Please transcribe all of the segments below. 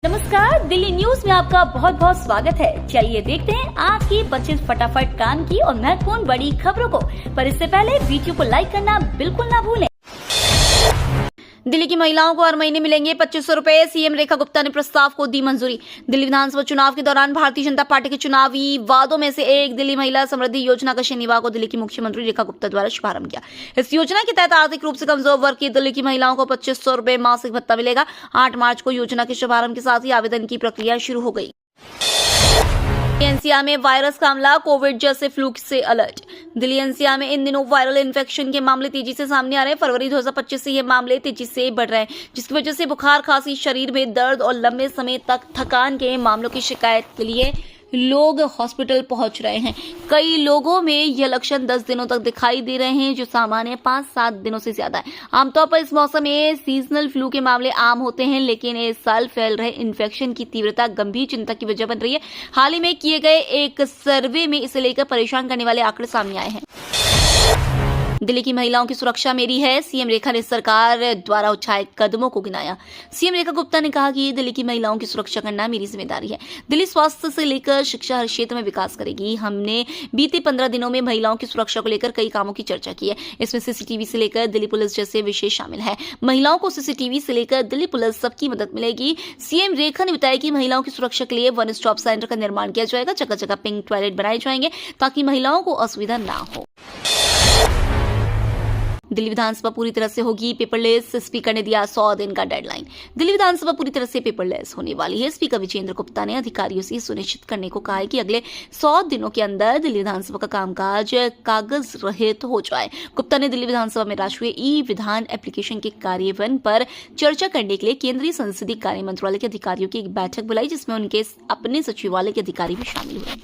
नमस्कार, दिल्ली न्यूज में आपका बहुत बहुत स्वागत है। चलिए देखते हैं आज की 25 फटाफट काम की और महत्वपूर्ण बड़ी खबरों को। पर इससे पहले वीडियो को लाइक करना बिल्कुल ना भूलें। दिल्ली की महिलाओं को हर महीने मिलेंगे 2500 रुपए, सीएम रेखा गुप्ता ने प्रस्ताव को दी मंजूरी। दिल्ली विधानसभा चुनाव के दौरान भारतीय जनता पार्टी के चुनावी वादों में से एक दिल्ली महिला समृद्धि योजना का शनिवार को दिल्ली की मुख्यमंत्री रेखा गुप्ता द्वारा शुभारंभ किया। इस योजना के तहत आर्थिक रूप से कमजोर वर्ग की दिल्ली की महिलाओं को 2500 रुपए मासिक भत्ता मिलेगा। 8 मार्च को योजना के शुभारंभ के साथ ही आवेदन की प्रक्रिया शुरू हो गई। एनसीआर में वायरस का हमला, कोविड जैसे फ्लू से अलर्ट। दिल्ली एनसीआर में इन दिनों वायरल इन्फेक्शन के मामले तेजी से सामने आ रहे हैं। फरवरी 2025 से ये मामले तेजी से बढ़ रहे हैं, जिसकी वजह से बुखार, खांसी, शरीर में दर्द और लंबे समय तक थकान के मामलों की शिकायत के लिए लोग हॉस्पिटल पहुंच रहे हैं। कई लोगों में यह लक्षण 10 दिनों तक दिखाई दे रहे हैं, जो सामान्य 5-7 दिनों से ज्यादा है। आमतौर पर इस मौसम में सीजनल फ्लू के मामले आम होते हैं, लेकिन इस साल फैल रहे इन्फेक्शन की तीव्रता गंभीर चिंता की वजह बन रही है। हाल ही में किए गए एक सर्वे में इसे लेकर परेशान करने वाले आंकड़े सामने आए हैं। दिल्ली की महिलाओं की सुरक्षा मेरी है, सीएम रेखा ने सरकार द्वारा उठाए कदमों को गिनाया। सीएम रेखा गुप्ता ने कहा कि दिल्ली की महिलाओं की सुरक्षा करना मेरी जिम्मेदारी है। दिल्ली स्वास्थ्य से लेकर शिक्षा हर क्षेत्र में विकास करेगी। हमने बीते 15 दिनों में महिलाओं की सुरक्षा को लेकर कई कामों की चर्चा की है। इसमें सीसीटीवी से लेकर दिल्ली पुलिस जैसे विषय शामिल है। महिलाओं को सीसीटीवी से लेकर दिल्ली पुलिस सबकी मदद मिलेगी। सीएम रेखा ने बताया कि महिलाओं की सुरक्षा के लिए वन स्टॉप सेंटर का निर्माण किया जाएगा। जगह जगह पिंक टॉयलेट बनाए जाएंगे ताकि महिलाओं को असुविधा ना हो। दिल्ली विधानसभा पूरी तरह से होगी पेपरलेस, स्पीकर ने दिया 100 दिन का डेडलाइन। दिल्ली विधानसभा पूरी तरह से पेपरलेस होने वाली है। स्पीकर विजेंद्र गुप्ता ने अधिकारियों से सुनिश्चित करने को कहा है कि अगले 100 दिनों के अंदर दिल्ली विधानसभा का कामकाज कागज रहित हो जाए। गुप्ता ने दिल्ली विधानसभा में राष्ट्रीय ई विधान एप्लीकेशन के कार्यान्वयन पर चर्चा करने के लिए केंद्रीय संसदीय कार्य मंत्रालय के अधिकारियों की एक बैठक बुलाई, जिसमें उनके अपने सचिवालय के अधिकारी भी शामिल हुए।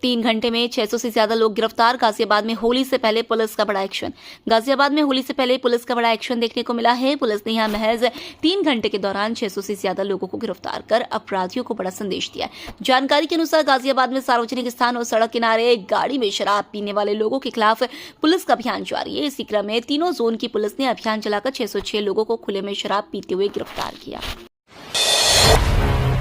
3 घंटे में 600 से ज्यादा लोग गिरफ्तार। गाजियाबाद में होली से पहले पुलिस का बड़ा एक्शन। गाजियाबाद में होली से पहले पुलिस का बड़ा एक्शन देखने को मिला है। पुलिस ने यहां महज 3 घंटे के दौरान 600 से ज्यादा लोगों को गिरफ्तार कर अपराधियों को बड़ा संदेश दिया है। जानकारी के अनुसार गाजियाबाद में सार्वजनिक स्थान और सड़क किनारे गाड़ी में शराब पीने वाले लोगों के खिलाफ पुलिस का अभियान जारी है। इसी क्रम में तीनों जोन की पुलिस ने अभियान चलाकर 606 लोगों को खुले में शराब पीते हुए गिरफ्तार किया।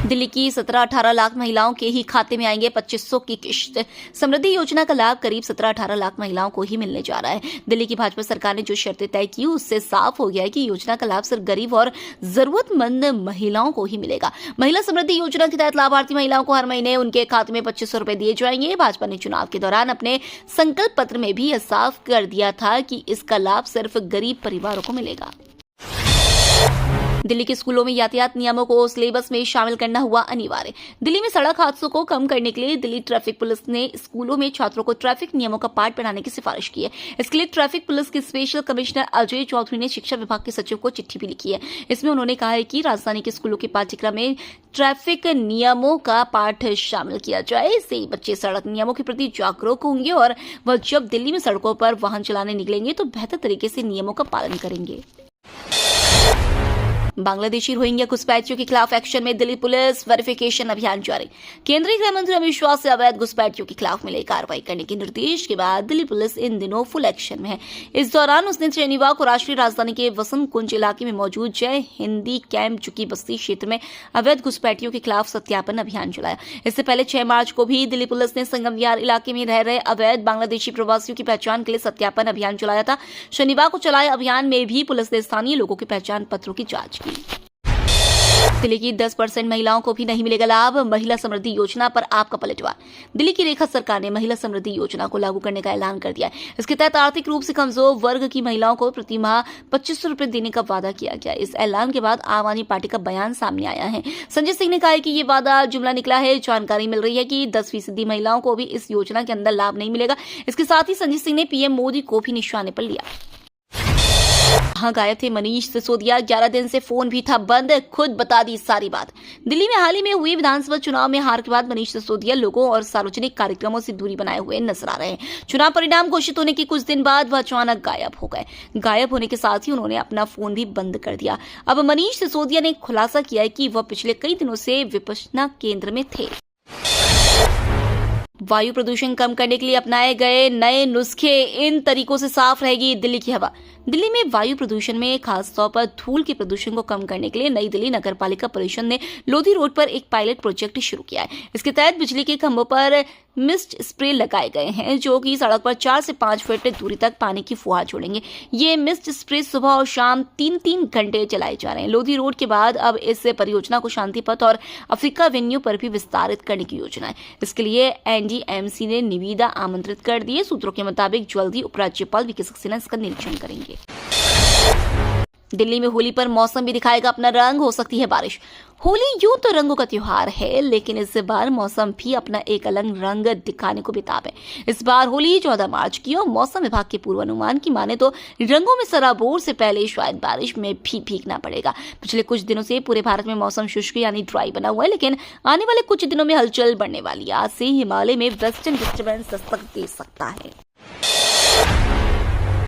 दिल्ली की 17-18 लाख महिलाओं के ही खाते में आएंगे 2500 की किश्त। समृद्धि योजना का लाभ करीब 17-18 लाख महिलाओं को ही मिलने जा रहा है। दिल्ली की भाजपा सरकार ने जो शर्तें तय की, उससे साफ हो गया है कि योजना का लाभ सिर्फ गरीब और जरूरतमंद महिलाओं को ही मिलेगा। महिला समृद्धि योजना के तहत लाभार्थी महिलाओं को हर महीने उनके खाते में 2500 रुपए दिए जाएंगे। भाजपा ने चुनाव के दौरान अपने संकल्प पत्र में भी यह साफ कर दिया था कि इसका लाभ सिर्फ गरीब परिवारों को मिलेगा। दिल्ली के स्कूलों में यातायात नियमों को सिलेबस में शामिल करना हुआ अनिवार्य। दिल्ली में सड़क हादसों को कम करने के लिए दिल्ली ट्रैफिक पुलिस ने स्कूलों में छात्रों को ट्रैफिक नियमों का पाठ पढ़ाने की सिफारिश की है। इसके लिए ट्रैफिक पुलिस के स्पेशल कमिश्नर अजय चौधरी ने शिक्षा विभाग के सचिव को चिट्ठी भी लिखी है। इसमें उन्होंने कहा है कि राजधानी के स्कूलों के पाठ्यक्रम में ट्रैफिक नियमों का पाठ शामिल किया जाए। इससे बच्चे सड़क नियमों के प्रति जागरूक होंगे और वह जब दिल्ली में सड़कों पर वाहन चलाने निकलेंगे तो बेहतर तरीके से नियमों का पालन करेंगे। बांग्लादेशी रोहिंग्या घुसपैठियों के खिलाफ एक्शन में दिल्ली पुलिस वेरिफिकेशन अभियान जारी। केंद्रीय गृह मंत्री अमित शाह से अवैध घुसपैठियों के खिलाफ मिले कार्रवाई करने के निर्देश के बाद दिल्ली पुलिस इन दिनों फुल एक्शन में है। इस दौरान उसने शनिवार को राष्ट्रीय राजधानी के वसंत कुंज इलाके में मौजूद जय हिंदी कैंप चुकी बस्ती क्षेत्र में अवैध घुसपैठियों के खिलाफ सत्यापन अभियान चलाया। इससे पहले 6 मार्च को भी दिल्ली पुलिस ने संगम विहार इलाके में रह रहे अवैध बांग्लादेशी प्रवासियों की पहचान के लिए सत्यापन अभियान चलाया था। शनिवार को चलाए अभियान में भी पुलिस ने स्थानीय लोगों के पहचान पत्रों की जांच की। दिल्ली की 10% महिलाओं को भी नहीं मिलेगा लाभ। महिला समृद्धि योजना पर आपका पलटवार। दिल्ली की रेखा सरकार ने महिला समृद्धि योजना को लागू करने का ऐलान कर दिया है। इसके तहत आर्थिक रूप से कमजोर वर्ग की महिलाओं को प्रति माह 2500 रुपए देने का वादा किया गया। इस ऐलान के बाद आम आदमी पार्टी का बयान सामने आया है। संजय सिंह ने कहा है कि ये वादा जुमला निकला है। जानकारी मिल रही है कि 10% महिलाओं को भी इस योजना के अंदर लाभ नहीं मिलेगा। इसके साथ ही संजय सिंह ने पीएम मोदी को भी निशाने पर लिया। कहां गायब थे मनीष सिसोदिया? 11 दिन से फोन भी था बंद, खुद बता दी सारी बात। दिल्ली में हाल ही में हुई विधानसभा चुनाव में हार के बाद मनीष सिसोदिया लोगों और सार्वजनिक कार्यक्रमों से दूरी बनाए हुए नजर आ रहे हैं। चुनाव परिणाम घोषित होने के कुछ दिन बाद वह अचानक गायब हो गए। गायब होने के साथ ही उन्होंने अपना फोन भी बंद कर दिया। अब मनीष सिसोदिया ने खुलासा किया है कि वह पिछले कई दिनों से विपश्यना केंद्र में थे। वायु प्रदूषण कम करने के लिए अपनाए गए नए नुस्खे, इन तरीकों से साफ रहेगी दिल्ली की हवा। दिल्ली में वायु प्रदूषण में खासतौर पर धूल के प्रदूषण को कम करने के लिए नई दिल्ली नगर पालिका परिषद ने लोधी रोड पर एक पायलट प्रोजेक्ट शुरू किया है। इसके तहत बिजली के खंभों पर मिस्ट स्प्रे लगाए गए हैं जो कि सड़क पर 4 से 5 फीट दूरी तक पानी की फुहार छोड़ेंगे। ये मिस्ट स्प्रे सुबह और शाम 3-3 घंटे चलाए जा रहे हैं। लोधी रोड के बाद अब इस परियोजना को शांति पथ और अफ्रीका वेन्यू पर भी विस्तारित करने की योजना है। इसके लिए एनडीएमसी ने निविदा आमंत्रित कर दी है। सूत्रों के मुताबिक जल्द ही उपराज्यपाल वीके सक्सेना इसका निरीक्षण करेंगे। दिल्ली में होली पर मौसम भी दिखाएगा अपना रंग, हो सकती है बारिश। होली यूं तो रंगों का त्योहार है, लेकिन इस बार मौसम भी अपना एक अलग रंग दिखाने को बेताब है। इस बार होली 14 मार्च की और मौसम विभाग के पूर्वानुमान की माने तो रंगों में सराबोर से पहले शायद बारिश में भी भीगना पड़ेगा। पिछले कुछ दिनों से पूरे भारत में मौसम शुष्क यानी ड्राई बना हुआ है, लेकिन आने वाले कुछ दिनों में हलचल बढ़ने वाली है। आज से हिमालय में वेस्टर्न डिस्टर्बेंस दस्तक दे सकता है।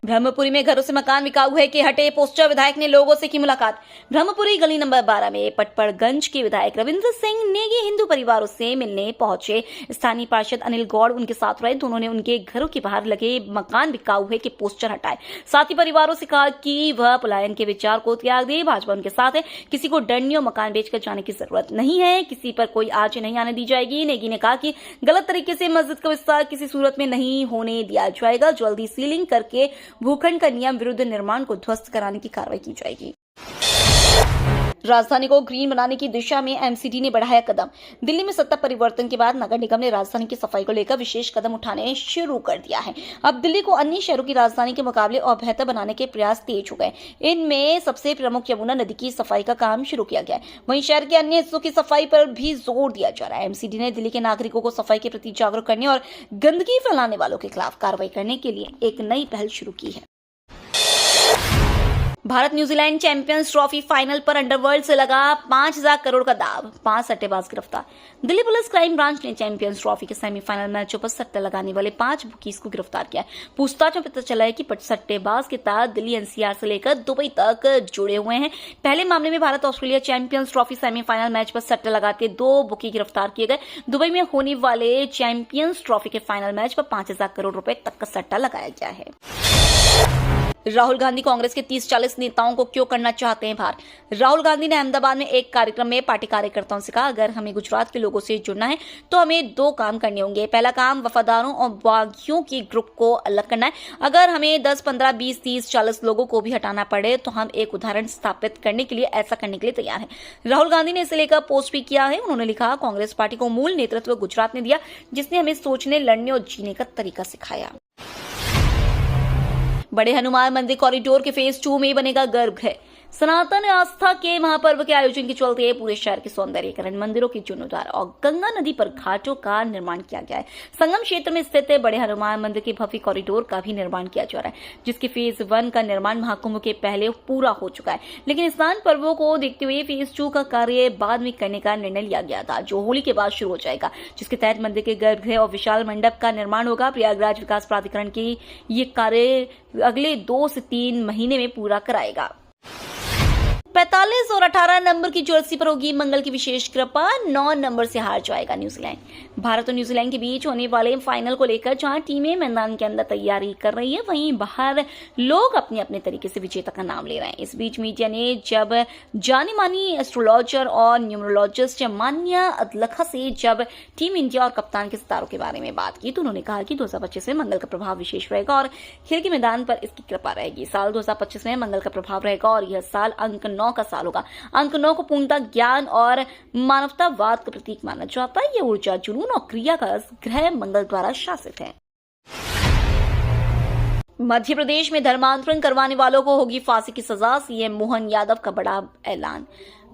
ब्रह्मपुरी में घरों से मकान बिकाऊ है के हटे पोस्टर, विधायक ने लोगों से की मुलाकात। ब्रह्मपुरी गली नंबर 12 में पटपड़गंज के विधायक रविंद्र सिंह नेगी हिंदू परिवारों से मिलने पहुंचे। स्थानीय पार्षद अनिल गौड़ उनके साथ रहे। दोनों ने उनके घरों के बाहर लगे मकान बिकाऊ है के पोस्टर हटाए। साथ ही परिवारों से कहा कि वह पलायन के विचार को त्याग दे। भाजपा उनके साथ है। किसी को डरने और मकान बेचकर जाने की जरूरत नहीं है। किसी पर कोई आंच नहीं आने दी जाएगी। नेगी ने कहा कि गलत तरीके से मस्जिद का विस्तार किसी सूरत में नहीं होने दिया जाएगा। जल्दी सीलिंग करके भूखंड का नियम विरुद्ध निर्माण को ध्वस्त कराने की कार्रवाई की जाएगी। राजधानी को ग्रीन बनाने की दिशा में एमसीडी ने बढ़ाया कदम। दिल्ली में सत्ता परिवर्तन के बाद नगर निगम ने राजधानी की सफाई को लेकर विशेष कदम उठाने शुरू कर दिया है। अब दिल्ली को अन्य शहरों की राजधानी के मुकाबले और बेहतर बनाने के प्रयास तेज हो गए। इनमें सबसे प्रमुख यमुना नदी की सफाई का काम शुरू किया गया है। वहीं शहर के अन्य हिस्सों की सफाई पर भी जोर दिया जा रहा है। एमसीडी ने दिल्ली के नागरिकों को सफाई के प्रति जागरूक करने और गंदगी फैलाने वालों के खिलाफ कार्रवाई करने के लिए एक नई पहल शुरू की है। Bharat New Zealand champions trophy final पर अंडरवर्ल्ड से लगा 5,000 करोड़ का दाव, 5 सट्टेबाज गिरफ्तार। दिल्ली पुलिस क्राइम ब्रांच ने चैंपियंस ट्रॉफी के सेमीफाइनल मैचों पर सट्टे लगाने वाले 5 बुकीज को गिरफ्तार किया। पूछताछ में पता चला है कि सट्टेबाज के तार दिल्ली एनसीआर से लेकर दुबई तक जुड़े हुए हैं। पहले मामले में Bharat Australia champions trophy semifinal match पर सट्टे लगाते 2 बुकी गिरफ्तार किए गए। दुबई में होने वाले चैंपियंस ट्रॉफी के फाइनल मैच पर 5,000 करोड़ रुपए तक का सट्टा लगाया गया है। राहुल गांधी कांग्रेस के 30-40 नेताओं को क्यों करना चाहते हैं बाहर? राहुल गांधी ने अहमदाबाद में एक कार्यक्रम में पार्टी कार्यकर्ताओं से कहा, अगर हमें गुजरात के लोगों से जुड़ना है तो हमें 2 काम करने होंगे। पहला काम वफादारों और बागियों की ग्रुप को अलग करना है। अगर हमें 10, 15, 20, 30, 40 लोगों को भी हटाना पड़े तो हम एक उदाहरण स्थापित करने के लिए ऐसा करने के लिए तैयार हैं। राहुल गांधी ने इसे लेकर पोस्ट भी किया है। उन्होंने लिखा, कांग्रेस पार्टी को मूल नेतृत्व गुजरात ने दिया, जिसने हमें सोचने, लड़ने और जीने का तरीका सिखाया। बड़े हनुमान मंदिर कॉरिडोर के फेज 2 में बनेगा गर्भगृह। सनातन आस्था के महापर्व के आयोजन के चलते पूरे शहर के सौंदर्यीकरण, मंदिरों के जीर्णोद्धार और गंगा नदी पर घाटों का निर्माण किया गया है। संगम क्षेत्र में स्थित बड़े हनुमान मंदिर के भव्य कॉरिडोर का भी निर्माण किया जा रहा है, जिसके फेज 1 का निर्माण महाकुंभ के पहले पूरा हो चुका है। लेकिन स्नान पर्वों को देखते हुए फेज 2 का कार्य बाद में करने का निर्णय लिया गया था, जो होली के बाद शुरू हो जाएगा, जिसके तहत मंदिर के गर्भगृह और विशाल मंडप का निर्माण होगा। प्रयागराज विकास प्राधिकरण की ये कार्य अगले 2 से 3 महीने में पूरा कराएगा। 45 और 18 नंबर की जर्सी पर होगी मंगल की विशेष कृपा। 9 नंबर से हार जाएगा न्यूजीलैंड। भारत और न्यूजीलैंड के बीच होने वाले फाइनल को लेकर जहां टीमें मैदान के अंदर तैयारी कर रही है, वहीं बाहर लोग अपने अपने तरीके से विजेता का नाम ले रहे हैं। इस बीच मीडिया ने जब जानी मानी एस्ट्रोलॉजर और न्यूमरोलॉजिस्ट मान्या अदलखा से जब टीम इंडिया और कप्तान के सितारों के बारे में बात की, तो उन्होंने कहा कि 2025 में मंगल का प्रभाव विशेष रहेगा और खेल के मैदान पर इसकी कृपा रहेगी। साल 2025 में मंगल का प्रभाव रहेगा और यह साल अंक 9 का साल होगा। अंक 9 को पूर्णता, ज्ञान और मानवतावाद का प्रतीक माना जाता है। यह ऊर्जा, जुनून और क्रिया का ग्रह मंगल द्वारा शासित है। मध्य प्रदेश में धर्मांतरण करवाने वालों को होगी फांसी की सजा। सीएम मोहन यादव का बड़ा ऐलान।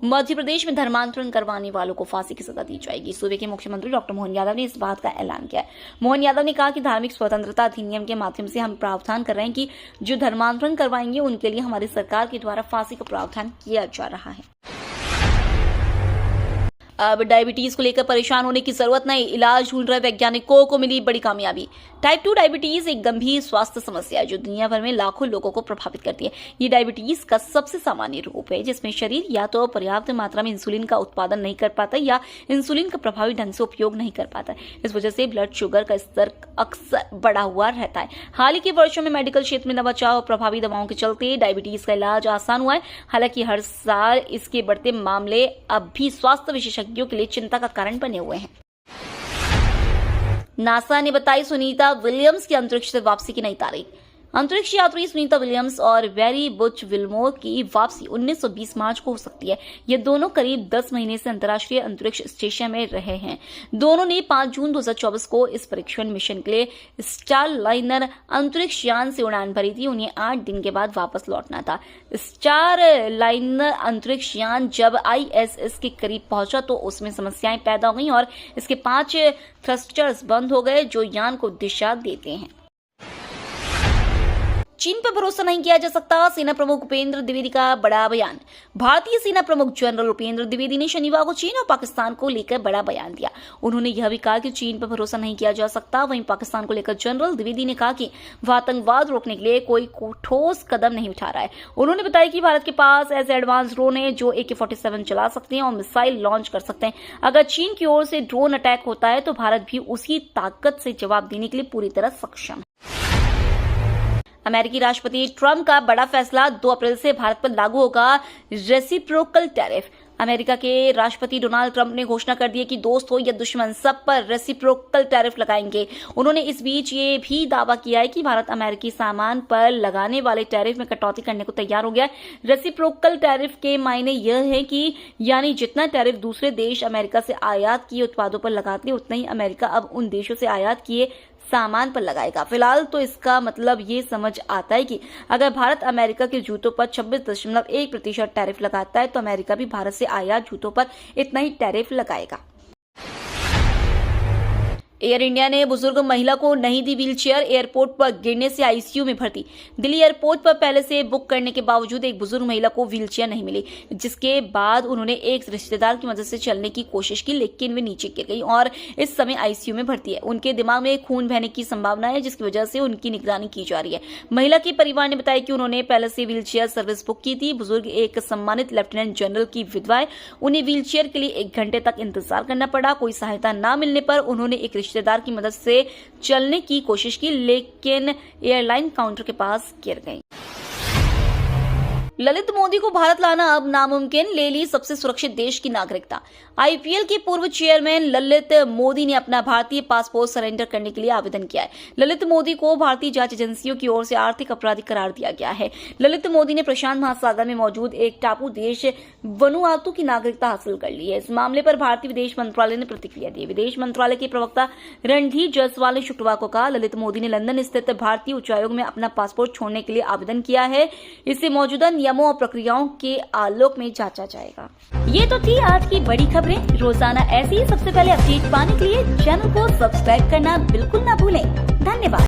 मध्य प्रदेश में धर्मांतरण करवाने वालों को फांसी की सजा दी जाएगी। सूबे के मुख्यमंत्री डॉक्टर मोहन यादव ने इस बात का ऐलान किया है। मोहन यादव ने कहा कि धार्मिक स्वतंत्रता अधिनियम के माध्यम से हम प्रावधान कर रहे हैं कि जो धर्मांतरण करवाएंगे उनके लिए हमारी सरकार के द्वारा फांसी का प्रावधान किया जा रहा है। अब डायबिटीज को लेकर परेशान होने की जरूरत नहीं, इलाज ढूंढ रहे वैज्ञानिकों को मिली बड़ी कामयाबी। टाइप 2 डायबिटीज एक गंभीर स्वास्थ्य समस्या है जो दुनिया भर में लाखों लोगों को प्रभावित करती है। ये डायबिटीज का सबसे सामान्य रूप है जिसमें शरीर या तो पर्याप्त मात्रा में इंसुलिन का उत्पादन नहीं कर पाता या इंसुलिन का प्रभावी ढंग से उपयोग नहीं कर पाता। इस वजह से ब्लड शुगर का स्तर अक्सर बढ़ा हुआ रहता है। हाल ही के वर्षों में मेडिकल क्षेत्र में नवाचार और प्रभावी दवाओं के चलते डायबिटीज का इलाज आसान हुआ है। हालांकि हर साल इसके बढ़ते मामले अब भी स्वास्थ्य विशेषज्ञों के लिए चिंता का कारण बने हुए हैं। नासा ने बताई सुनीता विलियम्स की अंतरिक्ष से वापसी की नई तारीख। अंतरिक्ष यात्री सुनीता विलियम्स और वेरी बुच विल्मोर की वापसी 19-20 मार्च को हो सकती है। ये दोनों करीब 10 महीने से अंतर्राष्ट्रीय अंतरिक्ष स्टेशन में रहे हैं। दोनों ने 5 जून 2024 को इस परीक्षण मिशन के लिए स्टारलाइनर अंतरिक्ष यान से उड़ान भरी थी। उन्हें 8 दिन के बाद वापस लौटना था। स्टारलाइनर अंतरिक्ष यान जब ISS के करीब पहुंचा तो उसमें समस्याएं पैदा हो गई और इसके 5 थ्रस्टर्स बंद हो गए जो यान को दिशा देते हैं। चीन पर भरोसा नहीं किया जा सकता, सेना प्रमुख उपेंद्र द्विवेदी का बड़ा बयान। भारतीय सेना प्रमुख जनरल उपेंद्र द्विवेदी ने शनिवार को चीन और पाकिस्तान को लेकर बड़ा बयान दिया। उन्होंने यह भी कहा कि चीन पर भरोसा नहीं किया जा सकता। वहीं पाकिस्तान को लेकर जनरल द्विवेदी ने कहा कि वह आतंकवाद रोकने के लिए कोई ठोस कदम नहीं उठा रहा है। उन्होंने बताया कि भारत के पास ऐसे एडवांस ड्रोन है जो AK-47 चला सकते हैं और मिसाइल लॉन्च कर सकते हैं। अगर चीन की ओर से ड्रोन अटैक होता है तो भारत भी उसी ताकत से जवाब देने के लिए पूरी तरह सक्षम है। अमेरिकी राष्ट्रपति ट्रंप का बड़ा फैसला, 2 अप्रैल से भारत पर लागू होगा रेसिप्रोकल टैरिफ। अमेरिका के राष्ट्रपति डोनाल्ड ट्रंप ने घोषणा कर दी है कि दोस्त हो या दुश्मन सब पर रेसिप्रोकल टैरिफ लगाएंगे। उन्होंने इस बीच ये भी दावा किया है कि भारत अमेरिकी सामान पर लगाने वाले टैरिफ में कटौती करने को तैयार हो गया है। रेसिप्रोकल टैरिफ के मायने यह है कि यानी जितना टैरिफ दूसरे देश अमेरिका से आयात किए उत्पादों पर लगाते हैं उतना ही अमेरिका अब उन देशों से आयात किए सामान पर लगाएगा। फिलहाल तो इसका मतलब ये समझ आता है कि अगर भारत अमेरिका के जूतों पर 26.1% टैरिफ लगाता है तो अमेरिका भी भारत से आयात जूतों पर इतना ही टैरिफ लगाएगा। एयर इंडिया ने बुजुर्ग महिला को नहीं दी व्हीलचेयर, एयरपोर्ट पर गिरने से ICU में भर्ती। दिल्ली एयरपोर्ट पर पहले से बुक करने के बावजूद एक बुजुर्ग महिला को व्हीलचेयर नहीं मिली, जिसके बाद उन्होंने एक रिश्तेदार की मदद से चलने की कोशिश की लेकिन वे नीचे गिर गई और इस समय ICU में भर्ती है। उनके दिमाग में खून बहने की संभावना है जिसकी वजह से उनकी निगरानी की जा रही है। महिला के परिवार ने बताया कि उन्होंने पहले से व्हीलचेयर सर्विस बुक की थी। बुजुर्ग एक सम्मानित लेफ्टिनेंट जनरल की विधवा है। उन्हें व्हीलचेयर के लिए 1 घंटे तक इंतजार करना पड़ा। कोई सहायता न मिलने पर उन्होंने एक रिश्तेदार की मदद से चलने की कोशिश की लेकिन एयरलाइन काउंटर के पास गिर गई। ललित मोदी को भारत लाना अब नामुमकिन, ले ली सबसे सुरक्षित देश की नागरिकता। IPL के पूर्व चेयरमैन ललित मोदी ने अपना भारतीय पासपोर्ट सरेंडर करने के लिए आवेदन किया है। ललित मोदी को भारतीय जांच एजेंसियों की ओर से आर्थिक अपराधी करार दिया गया है। ललित मोदी ने प्रशांत महासागर में मौजूद एक टापू देश वनुआतु की नागरिकता हासिल कर ली है। इस मामले पर भारतीय विदेश मंत्रालय ने प्रतिक्रिया दी। विदेश मंत्रालय के प्रवक्ता रणधीर जायसवाल ने शुक्रवार को कहा, ललित मोदी ने लंदन स्थित भारतीय उच्चायोग में अपना पासपोर्ट छोड़ने के लिए आवेदन किया है। इसे मौजूदा नियमों और प्रक्रियाओं के आलोक में जांचा जाएगा। ये तो थी आज की बड़ी खबरें। रोजाना ऐसी ही सबसे पहले अपडेट पाने के लिए चैनल को सब्सक्राइब करना बिल्कुल ना भूलें। धन्यवाद।